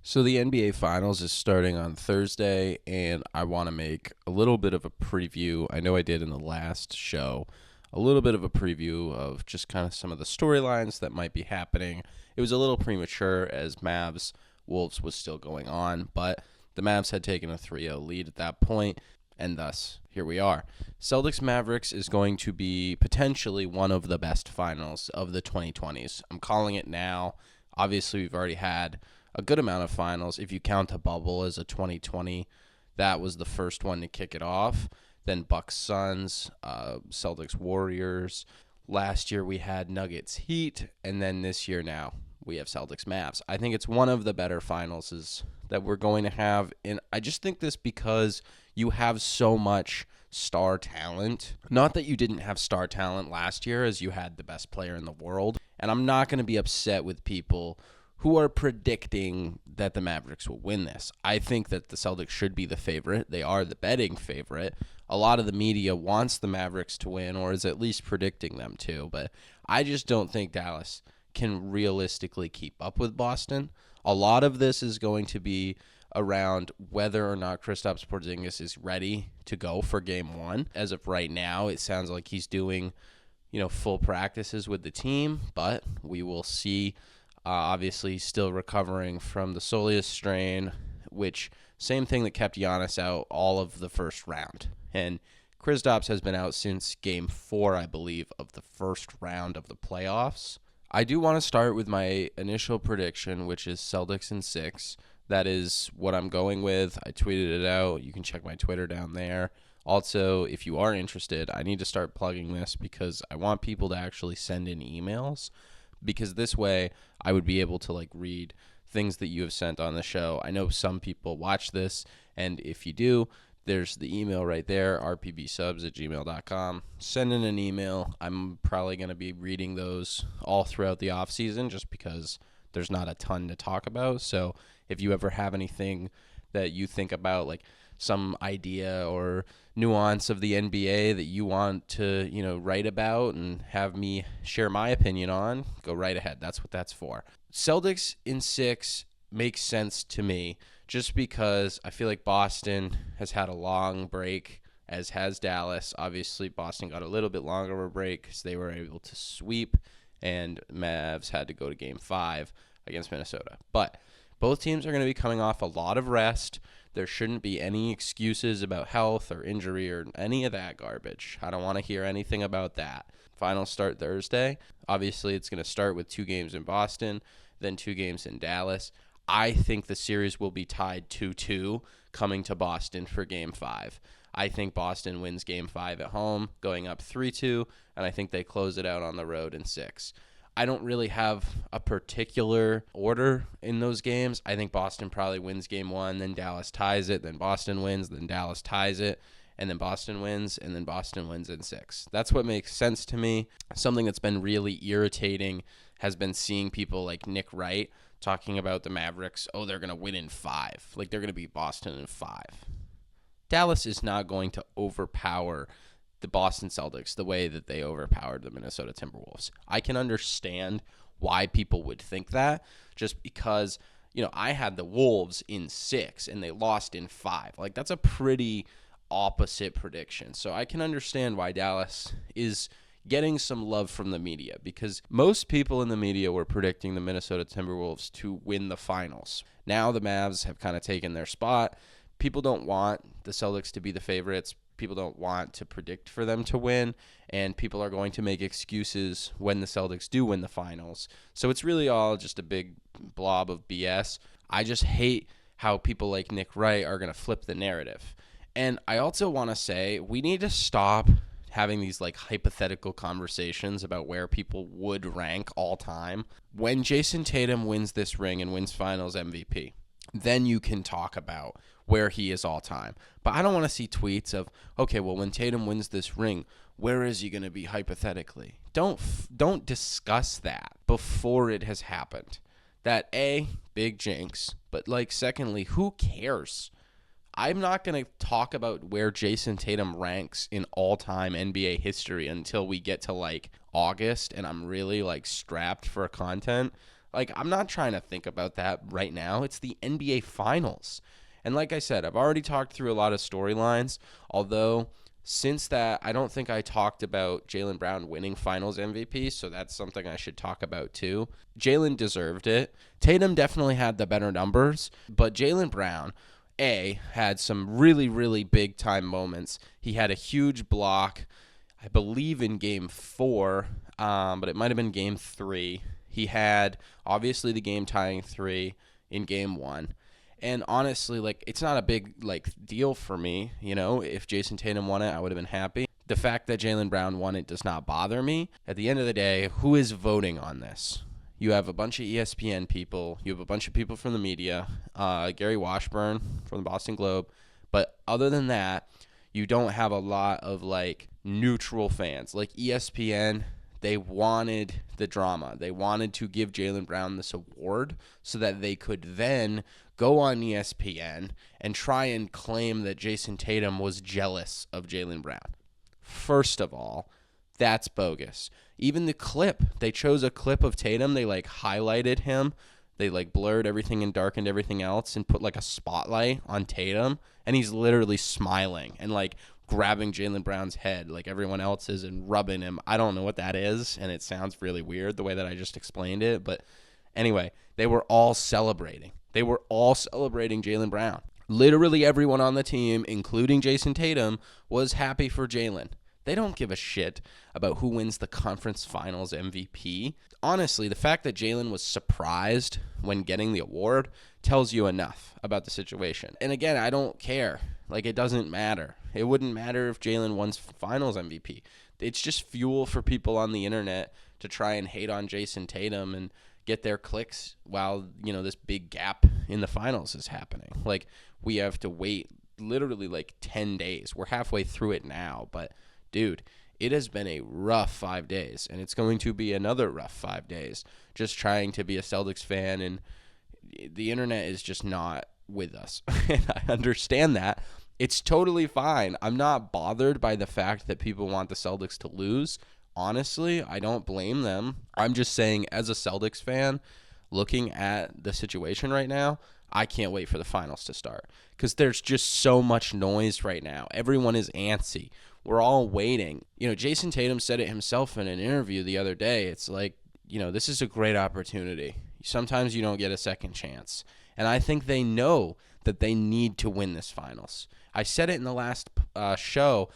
So the NBA Finals is starting on Thursday, and I want to make a little bit of a preview. I know I did in the last show, a little bit of a preview of just kind of some of the storylines that might be happening. It was a little premature as Mavs Wolves was still going on, but the Mavs had taken a 3-0 lead at that point, and thus here we are. Celtics Mavericks is going to be potentially one of the best finals of the 2020s. I'm calling it now. Obviously, we've already had a good amount of finals. If you count the bubble as a 2020, that was the first one to kick it off. Then Bucks Suns, Celtics Warriors. Last year we had Nuggets Heat, and then this year now we have Celtics Mavs. I think it's one of the better finals that we're going to have, and I just think this because you have so much star talent. Not that you didn't have star talent last year, as you had the best player in the world, and I'm not going to be upset with people who are predicting that the Mavericks will win this. I think that the Celtics should be the favorite. They are the betting favorite. A lot of the media wants the Mavericks to win, or is at least predicting them to, but I just don't think Dallas can realistically keep up with Boston. A lot of this is going to be around whether or not Kristaps Porzingis is ready to go for game one. As of right now, it sounds like he's doing, full practices with the team, but we will see. Obviously, still recovering from the soleus strain, which same thing that kept Giannis out all of the first round. And Kristaps has been out since game 4, I believe, of the first round of the playoffs. I do want to start with my initial prediction, which is Celtics in 6. That is what I'm going with. I tweeted it out. You can check my Twitter down there. Also, if you are interested, I need to start plugging this because I want people to actually send in emails, because this way I would be able to read things that you have sent on the show. I know some people watch this, and if you do, there's the email right there, rpbsubs@gmail.com. Send in an email. I'm probably going to be reading those all throughout the off season just because there's not a ton to talk about. So if you ever have anything that you think about, like some idea or nuance of the NBA that you want to, write about and have me share my opinion on, go right ahead. That's what that's for. Celtics in 6 makes sense to me just because I feel like Boston has had a long break, as has Dallas. Obviously, Boston got a little bit longer of a break because they were able to sweep, and Mavs had to go to Game 5 against Minnesota. But both teams are going to be coming off a lot of rest. There shouldn't be any excuses about health or injury or any of that garbage. I don't want to hear anything about that. Finals start Thursday. Obviously, it's going to start with 2 games in Boston, then 2 games in Dallas. I think the series will be tied 2-2 coming to Boston for Game 5. I think Boston wins Game 5 at home, going up 3-2, and I think they close it out on the road in 6. I don't really have a particular order in those games. I think Boston probably wins Game 1, then Dallas ties it, then Boston wins, then Dallas ties it, and then Boston wins, and then Boston wins in 6. That's what makes sense to me. Something that's been really irritating has been seeing people like Nick Wright talking about the Mavericks. Oh, they're going to win in 5. Like, they're going to beat Boston in 5. Dallas is not going to overpower the Boston Celtics the way that they overpowered the Minnesota Timberwolves. I can understand why people would think that, just because, I had the Wolves in 6 and they lost in 5. Like, that's a pretty opposite prediction. So I can understand why Dallas is getting some love from the media, because most people in the media were predicting the Minnesota Timberwolves to win the finals. Now the Mavs have kind of taken their spot. People don't want the Celtics to be the favorites. People don't want to predict for them to win, and people are going to make excuses when the Celtics do win the finals. So it's really all just a big blob of BS. I just hate how people like Nick Wright are going to flip the narrative. And I also want to say we need to stop having these hypothetical conversations about where people would rank all time. When Jason Tatum wins this ring and wins finals MVP, then you can talk about where he is all time. But I don't want to see tweets of, okay, well, when Tatum wins this ring, where is he going to be hypothetically? Don't discuss that before it has happened. That, A, big jinx, but secondly, who cares? I'm not going to talk about where Jason Tatum ranks in all-time NBA history until we get to August and I'm really strapped for content. Like, I'm not trying to think about that right now. It's the NBA Finals. And like I said, I've already talked through a lot of storylines, although since that, I don't think I talked about Jaylen Brown winning Finals MVP, so that's something I should talk about too. Jaylen deserved it. Tatum definitely had the better numbers, but Jaylen Brown, had some really, really big-time moments. He had a huge block, I believe, in Game 4, but it might have been Game 3. He had, obviously, the game-tying 3 in Game 1. And honestly, like, it's not a big, like, deal for me. You know, if Jason Tatum won it, I would have been happy. The fact that Jaylen Brown won it does not bother me. At the end of the day, who is voting on this? You have a bunch of ESPN people. You have a bunch of people from the media. Gary Washburn from the Boston Globe. But other than that, you don't have a lot of, like, neutral fans. Like, ESPN, they wanted the drama. They wanted to give Jaylen Brown this award so that they could then go on ESPN and try and claim that Jason Tatum was jealous of Jaylen Brown. First of all, that's bogus. Even the clip, they chose a clip of Tatum. They, like, highlighted him. They, like, blurred everything and darkened everything else and put, like, a spotlight on Tatum. And he's literally smiling and, like, grabbing Jaylen Brown's head like everyone else is and rubbing him. I don't know what that is, and it sounds really weird the way that I just explained it. But anyway, they were all celebrating. They were all celebrating Jaylen Brown. Literally everyone on the team, including Jason Tatum, was happy for Jaylen. They don't give a shit about who wins the conference finals MVP. Honestly, the fact that Jaylen was surprised when getting the award tells you enough about the situation. And again, I don't care. Like, it doesn't matter. It wouldn't matter if Jaylen won finals MVP. It's just fuel for people on the internet to try and hate on Jason Tatum and get their clicks while, you know, this big gap in the finals is happening. Like, we have to wait literally like 10 days. We're halfway through it now, but dude, it has been a rough 5 days, and it's going to be another rough 5 days just trying to be a Celtics fan, and the internet is just not with us. And I understand that. It's totally fine. I'm not bothered by the fact that people want the Celtics to lose. Honestly, I don't blame them. I'm just saying, as a Celtics fan, looking at the situation right now, I can't wait for the finals to start because there's just so much noise right now. Everyone is antsy. We're all waiting. You know, Jason Tatum said it himself in an interview the other day. It's like, you know, this is a great opportunity. Sometimes you don't get a second chance. And I think they know that they need to win this finals. I said it in the last show,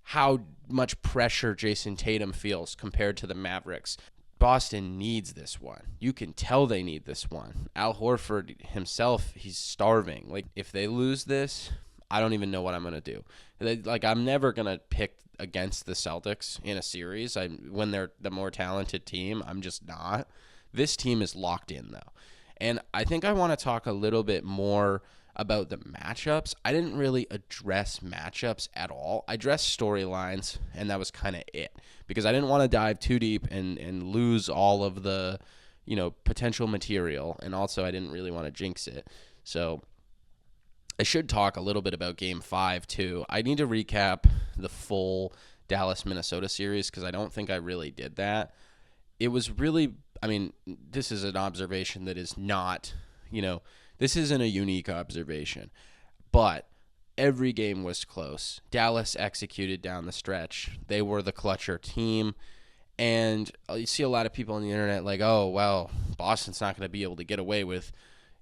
how much pressure Jason Tatum feels compared to the Mavericks. Boston needs this one. You can tell they need this one. Al Horford himself, he's starving. Like, if they lose this, I don't even know what I'm going to do. Like, I'm never going to pick against the Celtics in a series. When they're the more talented team, I'm just not. This team is locked in, though. And I think I want to talk a little bit more about the matchups. I didn't really address matchups at all. I addressed storylines, and that was kind of it, because I didn't want to dive too deep and lose all of the, you know, potential material, and also I didn't really want to jinx it. So I should talk a little bit about Game 5 too. I need to recap the full Dallas-Minnesota series because I don't think I really did that. It was really, I mean, this is an observation that is not, you know, this isn't a unique observation, but every game was close. Dallas executed down the stretch. They were the clutcher team. And you see a lot of people on the internet like, oh, well, Boston's not going to be able to get away with,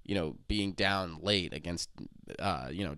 you know, being down late against,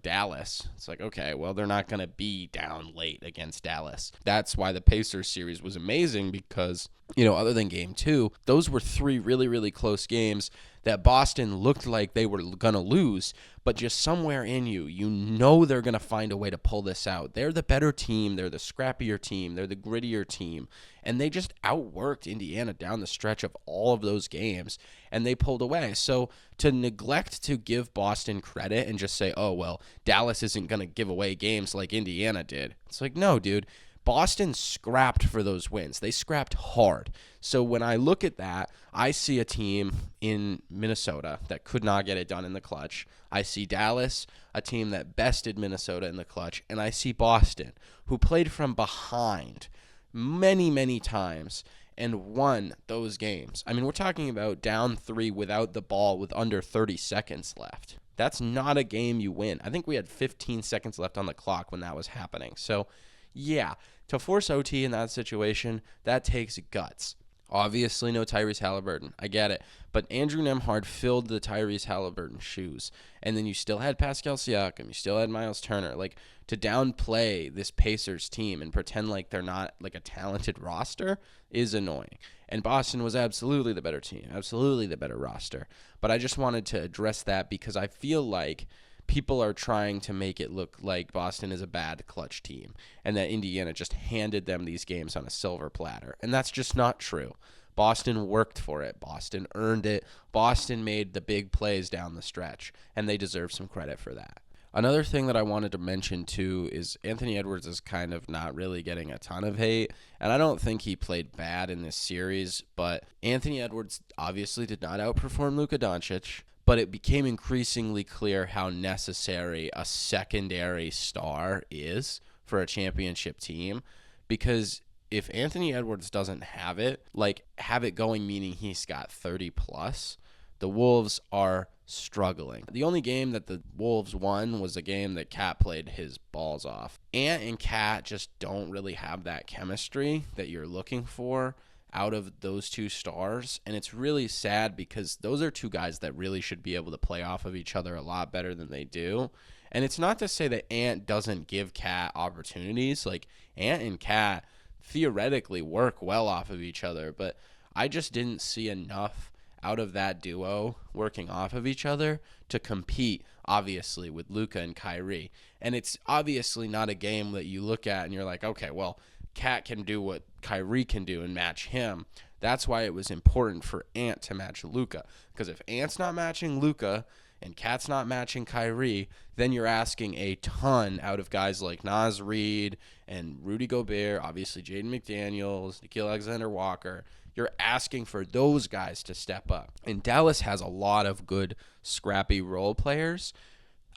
Dallas. It's like, okay, well, they're not going to be down late against Dallas. That's why the Pacers series was amazing because, you know, other than Game 2, those were 3 really, really close games that Boston looked like they were going to lose, but just somewhere in you, you know they're going to find a way to pull this out. They're the better team. They're the scrappier team. They're the grittier team. And they just outworked Indiana down the stretch of all of those games, and they pulled away. So to neglect to give Boston credit and just say, oh, well, Dallas isn't going to give away games like Indiana did. It's like, no, dude. Boston scrapped for those wins. They scrapped hard. So when I look at that, I see a team in Minnesota that could not get it done in the clutch. I see Dallas, a team that bested Minnesota in the clutch. And I see Boston, who played from behind many, many times and won those games. I mean, we're talking about down 3 without the ball with under 30 seconds left. That's not a game you win. I think we had 15 seconds left on the clock when that was happening. So, yeah, to force OT in that situation, that takes guts. Obviously, no Tyrese Halliburton. I get it. But Andrew Nembhard filled the Tyrese Halliburton shoes. And then you still had Pascal Siakam. You still had Miles Turner. Like, to downplay this Pacers team and pretend like they're not like a talented roster is annoying. And Boston was absolutely the better team. Absolutely the better roster. But I just wanted to address that because I feel like people are trying to make it look like Boston is a bad clutch team and that Indiana just handed them these games on a silver platter. And that's just not true. Boston worked for it. Boston earned it. Boston made the big plays down the stretch, and they deserve some credit for that. Another thing that I wanted to mention, too, is Anthony Edwards is kind of not really getting a ton of hate, and I don't think he played bad in this series, but Anthony Edwards obviously did not outperform Luka Doncic, but it became increasingly clear how necessary a secondary star is for a championship team, because if Anthony Edwards doesn't have it, like have it going meaning he's got 30 plus, the Wolves are struggling. The only game that the Wolves won was a game that Cat played his balls off. Ant and Cat just don't really have that chemistry that you're looking for out of those two stars, and it's really sad because those are two guys that really should be able to play off of each other a lot better than they do. And it's not to say that Ant doesn't give Cat opportunities. Like, Ant and Cat theoretically work well off of each other, but I just didn't see enough out of that duo working off of each other to compete, obviously, with Luka and Kyrie. And it's obviously not a game that you look at and you're like, okay, well, Cat can do what Kyrie can do and match him. That's why it was important for Ant to match Luka. Because if Ant's not matching Luka and Cat's not matching Kyrie, then you're asking a ton out of guys like Naz Reid and Rudy Gobert, obviously Jaden McDaniels, Nickeil Alexander-Walker. You're asking for those guys to step up. And Dallas has a lot of good, scrappy role players.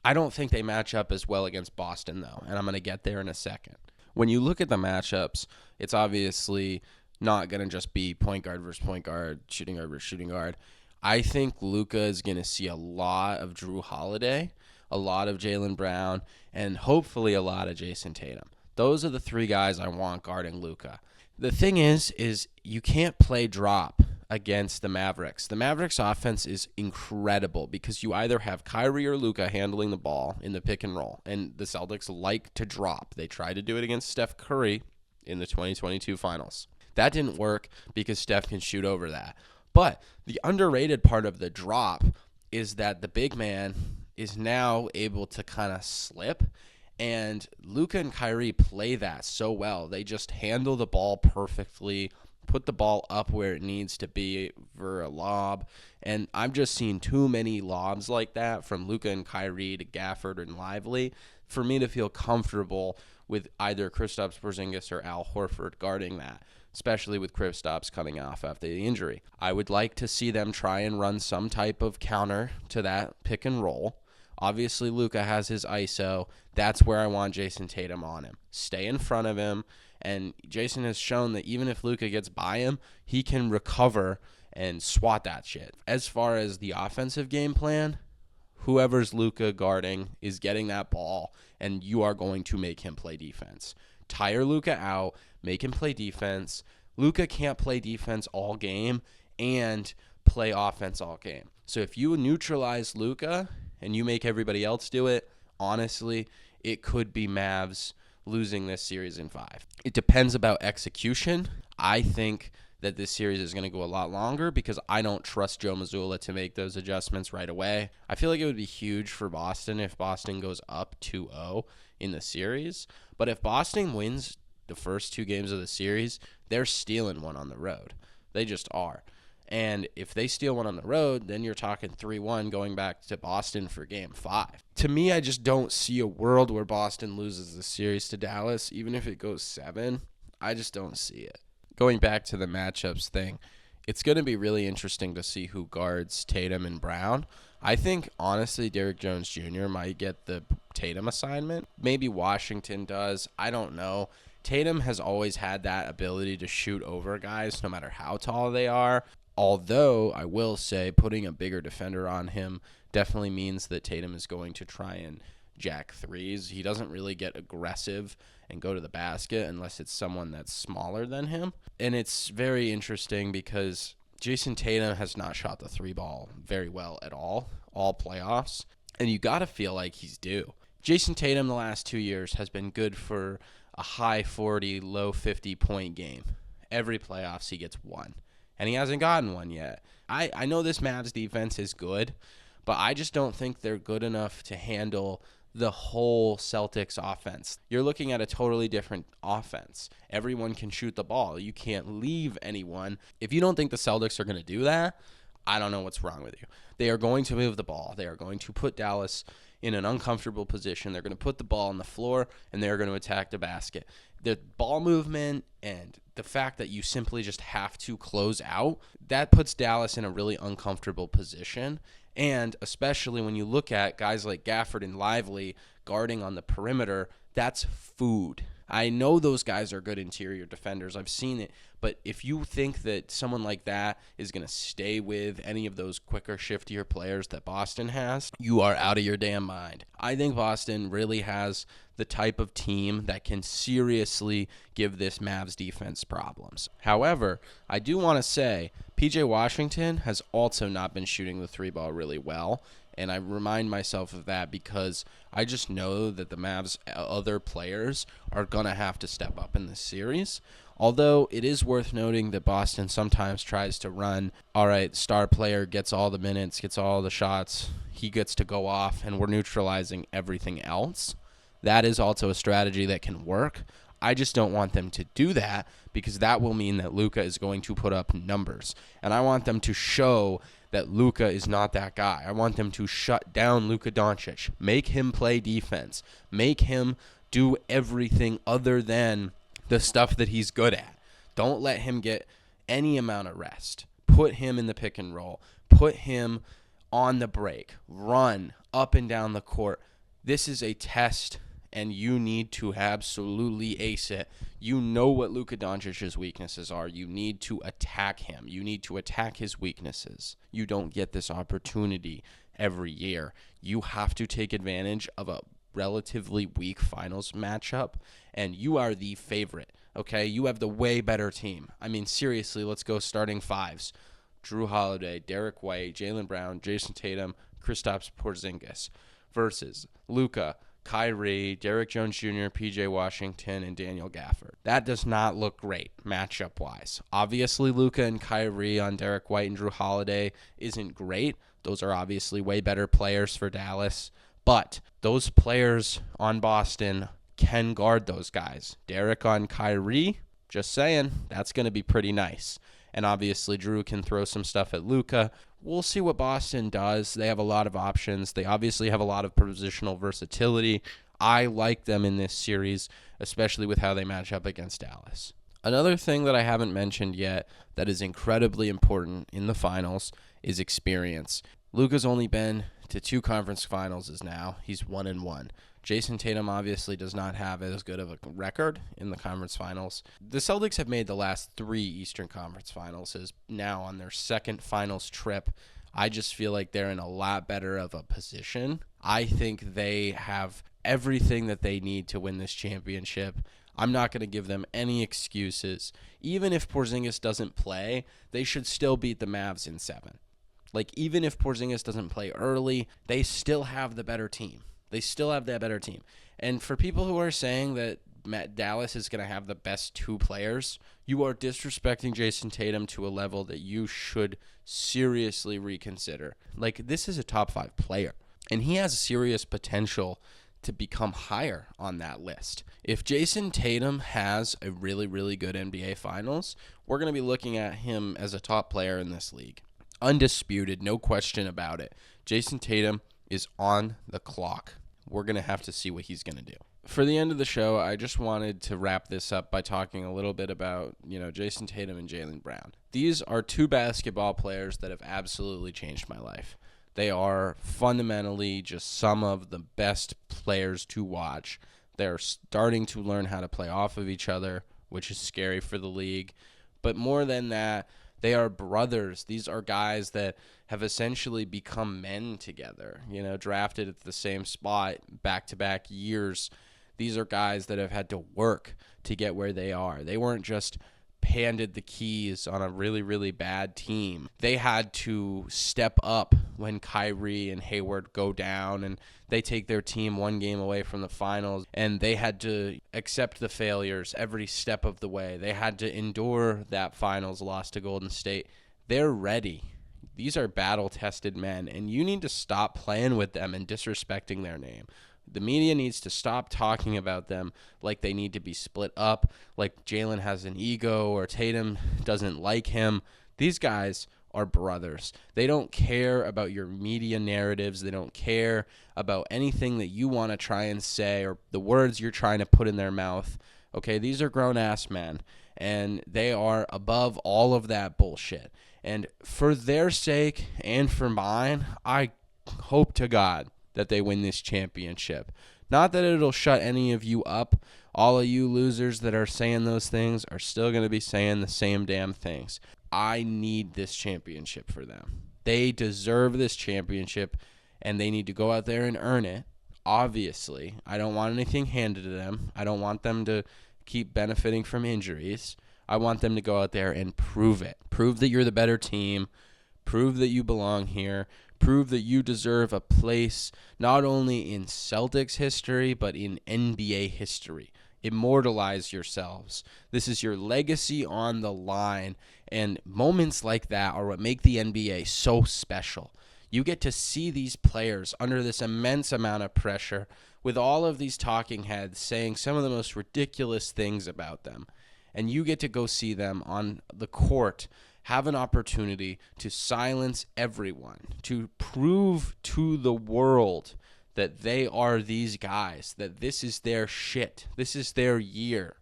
I don't think they match up as well against Boston, though, and I'm going to get there in a second. When you look at the matchups, it's obviously not going to just be point guard versus point guard, shooting guard versus shooting guard. I think Luka is going to see a lot of Drew Holiday, a lot of Jaylen Brown, and hopefully a lot of Jason Tatum. Those are the three guys I want guarding Luka. The thing is you can't play drop against the Mavericks. The Mavericks offense is incredible because you either have Kyrie or Luka handling the ball in the pick and roll, and the Celtics like to drop. They tried to do it against Steph Curry in the 2022 finals. That didn't work because Steph can shoot over that. But the underrated part of the drop is that the big man is now able to kind of slip, and Luka and Kyrie play that so well. They just handle the ball perfectly, put the ball up where it needs to be for a lob, and I've just seen too many lobs like that from Luka and Kyrie to Gafford and Lively for me to feel comfortable with either Kristaps Porzingis or Al Horford guarding that, especially with Kristaps coming off after the injury. I would like to see them try and run some type of counter to that pick and roll. Obviously, Luka has his ISO. That's where I want Jason Tatum on him. Stay in front of him. And Jason has shown that even if Luka gets by him, he can recover and swat that shit. As far as the offensive game plan, whoever's Luka guarding is getting that ball, and you are going to make him play defense. Tire Luka out, make him play defense. Luka can't play defense all game and play offense all game. So if you neutralize Luka and you make everybody else do it, honestly, it could be Mavs losing this series in 5. It depends about execution. I think that this series is going to go a lot longer because I don't trust Joe Mazzulla to make those adjustments right away. I feel like it would be huge for Boston if Boston goes up 2-0 in the series. But if Boston wins the first 2 games of the series, they're stealing one on the road. They just are. And if they steal one on the road, then you're talking 3-1 going back to Boston for Game 5. To me, I just don't see a world where Boston loses the series to Dallas, even if it goes 7. I just don't see it. Going back to the matchups thing, it's going to be really interesting to see who guards Tatum and Brown. I think, honestly, Derrick Jones Jr. might get the Tatum assignment. Maybe Washington does. I don't know. Tatum has always had that ability to shoot over guys no matter how tall they are. Although I will say putting a bigger defender on him definitely means that Tatum is going to try and jack threes. He doesn't really get aggressive and go to the basket unless it's someone that's smaller than him. And it's very interesting because Jason Tatum has not shot the three ball very well at all playoffs. And you got to feel like he's due. Jason Tatum the last 2 years has been good for a high 40, low 50 point game. Every playoffs he gets one. And he hasn't gotten one yet. I know this Mavs defense is good, but I just don't think they're good enough to handle the whole Celtics offense. You're looking at a totally different offense. Everyone can shoot the ball. You can't leave anyone. If you don't think the Celtics are going to do that, I don't know what's wrong with you. They are going to move the ball. They are going to put Dallas in an uncomfortable position. They're going to put the ball on the floor, and they're going to attack the basket. The ball movement and the fact that you simply just have to close out, that puts Dallas in a really uncomfortable position. And especially when you look at guys like Gafford and Lively guarding on the perimeter, that's food. I know those guys are good interior defenders. I've seen it. But if you think that someone like that is going to stay with any of those quicker, shiftier players that Boston has, you are out of your damn mind. I think Boston really has the type of team that can seriously give this Mavs defense problems. However, I do want to say P.J. Washington has also not been shooting the three ball really well. And I remind myself of that because I just know that the Mavs' other players are going to have to step up in this series. Although it is worth noting that Boston sometimes tries to run, all right, star player gets all the minutes, gets all the shots, he gets to go off, and we're neutralizing everything else. That is also a strategy that can work. I just don't want them to do that because that will mean that Luka is going to put up numbers. And I want them to show that Luka is not that guy. I want them to shut down Luka Doncic, make him play defense, make him do everything other than the stuff that he's good at. Don't let him get any amount of rest. Put him in the pick and roll. Put him on the break. Run up and down the court. This is a test, and you need to absolutely ace it. You know what Luka Doncic's weaknesses are. You need to attack him. You need to attack his weaknesses. You don't get this opportunity every year. You have to take advantage of a relatively weak finals matchup, and you are the favorite, okay? You have the way better team. I mean, seriously, let's go starting fives. Drew Holiday, Derek White, Jaylen Brown, Jason Tatum, Kristaps Porzingis versus Luka, Kyrie, Derek Jones Jr., P.J. Washington, and Daniel Gafford. That does not look great matchup-wise. Obviously, Luka and Kyrie on Derek White and Drew Holiday isn't great. Those are obviously way better players for Dallas. But those players on Boston can guard those guys. Derek on Kyrie, just saying, that's going to be pretty nice. And obviously, Drew can throw some stuff at Luka. We'll see what Boston does. They have a lot of options. They obviously have a lot of positional versatility. I like them in this series, especially with how they match up against Dallas. Another thing that I haven't mentioned yet that is incredibly important in the finals is experience. Luka's only been to 2 conference finals now. He's 1-1. Jason Tatum obviously does not have as good of a record in the conference finals. The Celtics have made the last 3 Eastern Conference finals, is now on their second finals trip. I just feel like they're in a lot better of a position. I think they have everything that they need to win this championship. I'm not going to give them any excuses. Even if Porzingis doesn't play, they should still beat the Mavs in 7. Like, even if Porzingis doesn't play early, they still have the better team. They still have that better team. And for people who are saying that Dallas is going to have the best 2 players, you are disrespecting Jason Tatum to a level that you should seriously reconsider. Like, this is a top 5 player, and he has serious potential to become higher on that list. If Jason Tatum has a really, really good NBA Finals, we're going to be looking at him as a top player in this league. Undisputed, no question about it. Jason Tatum is on the clock. We're going to have to see what he's going to do. For the end of the show, I just wanted to wrap this up by talking a little bit about, Jason Tatum and Jaylen Brown. These are 2 basketball players that have absolutely changed my life. They are fundamentally just some of the best players to watch They're starting to learn how to play off of each other, which is scary for the league. But more than that, they are brothers. These are guys that have essentially become men together, drafted at the same spot back-to-back years. These are guys that have had to work to get where they are. They weren't just handed the keys on a really, really bad team. They had to step up when Kyrie and Hayward go down and they take their team one game away from the finals, and they had to accept the failures every step of the way. They had to endure that finals loss to Golden State. They're ready. These are battle-tested men, and you need to stop playing with them and disrespecting their name. The media needs to stop talking about them like they need to be split up, like Jalen has an ego or Tatum doesn't like him. These guys are brothers. They don't care about your media narratives. They don't care about anything that you want to try and say or the words you're trying to put in their mouth. Okay, these are grown-ass men, and they are above all of that bullshit. And for their sake and for mine, I hope to God that they win this championship. Not that it'll shut any of you up. All of you losers that are saying those things are still going to be saying the same damn things. I need this championship for them. They deserve this championship, and they need to go out there and earn it. Obviously, I don't want anything handed to them. I don't want them to keep benefiting from injuries. I want them to go out there and prove it. Prove that you're the better team. Prove that you belong here. Prove that you deserve a place not only in Celtics history, but in NBA history. Immortalize yourselves. This is your legacy on the line, and moments like that are what make the NBA so special. You get to see these players under this immense amount of pressure with all of these talking heads saying some of the most ridiculous things about them, and you get to go see them on the court have an opportunity to silence everyone, to prove to the world that they are these guys, that this is their shit. This is their year.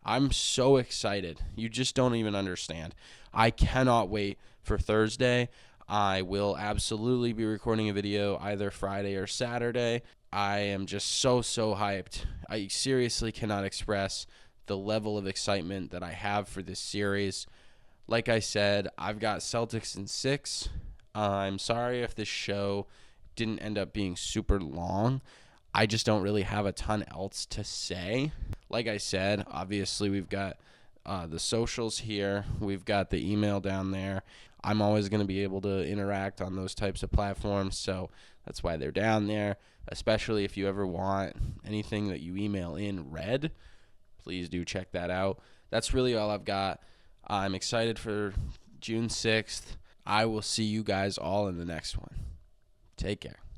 I'm so excited. You just don't even understand. I cannot wait for Thursday. I will absolutely be recording a video either Friday or Saturday. I am just so hyped. I seriously cannot express the level of excitement that I have for this series. Like I said, I've got Celtics in 6. I'm sorry if this show didn't end up being super long. I just don't really have a ton else to say. Like I said, obviously we've got the socials here. We've got the email down there. I'm always going to be able to interact on those types of platforms, so that's why they're down there. Especially if you ever want anything that you email in read, please do check that out. That's really all I've got. I'm excited for June 6th. I will see you guys all in the next one. Take care.